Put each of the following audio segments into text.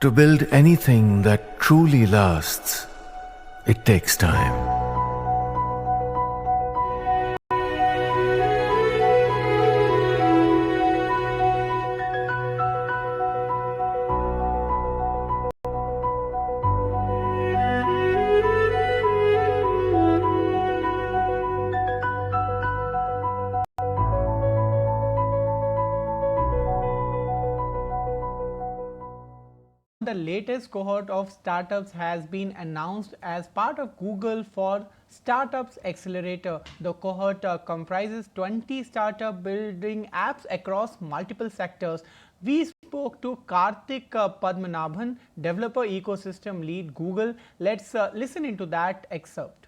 To build anything that truly lasts, it takes time. The latest cohort of startups has been announced as part of Google for Startups Accelerator. The cohort comprises 20 startup building apps across multiple sectors. We spoke to Karthik Padmanabhan, developer ecosystem lead Google. Let's listen into that excerpt.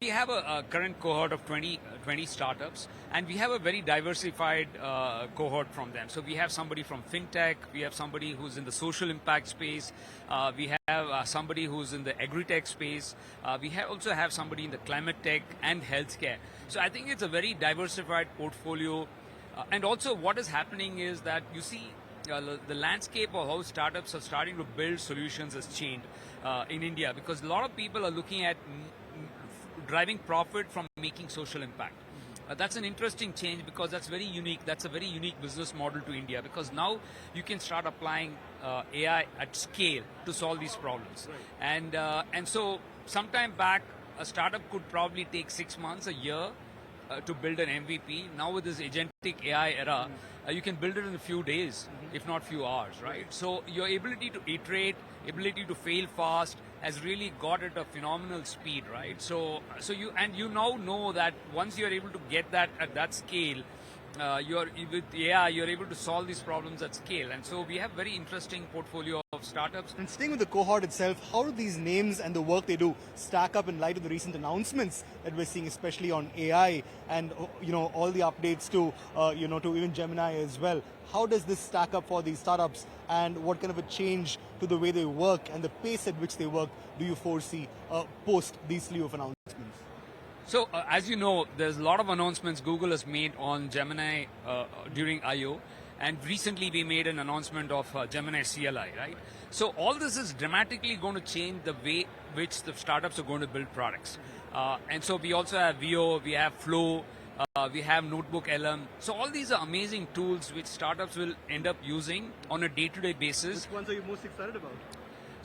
We have a current cohort of 20 startups, and we have a very diversified cohort from them. So we have somebody from fintech, we have somebody who's in the social impact space, we have somebody who's in the agri-tech space, also have somebody in the climate tech and healthcare. So I think it's a very diversified portfolio. And also what is happening is that you see the landscape of how startups are starting to build solutions has changed in India, because a lot of people are looking at driving profit from making social impact. That's an interesting change, because that's very unique. That's a very unique business model to India, because now you can start applying AI at scale to solve these problems. Right. And so sometime back, a startup could probably take 6 months, a year to build an MVP. Now with this agentic AI era, you can build it in a few days, if not few hours, right? So your ability to iterate, ability to fail fast has really got at a phenomenal speed, right? So you now know that once you're able to get that at that scale, with AI, you're able to solve these problems at scale. And so we have very interesting portfolio of startups. And staying with the cohort itself, how do these names and the work they do stack up in light of the recent announcements that we're seeing, especially on AI and all the updates to to even Gemini as well? How does this stack up for these startups, and what kind of a change to the way they work and the pace at which they work do you foresee post these slew of announcements? So, as you know, there's a lot of announcements Google has made on Gemini during I/O, and recently we made an announcement of Gemini CLI, right? So all this is dramatically going to change the way which the startups are going to build products. And so we also have VO, we have Flow, we have Notebook LM. So all these are amazing tools which startups will end up using on a day-to-day basis. Which ones are you most excited about?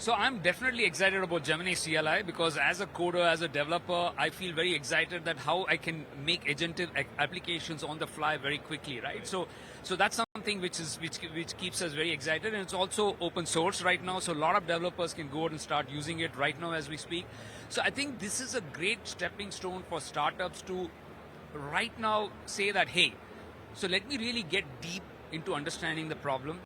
So I'm definitely excited about Gemini CLI, because as a coder, as a developer, I feel very excited that how I can make agentic applications on the fly very quickly, right? So that's something which keeps us very excited, and it's also open source right now. So a lot of developers can go out and start using it right now as we speak. So I think this is a great stepping stone for startups to right now say that, hey, so let me really get deep into understanding the problem.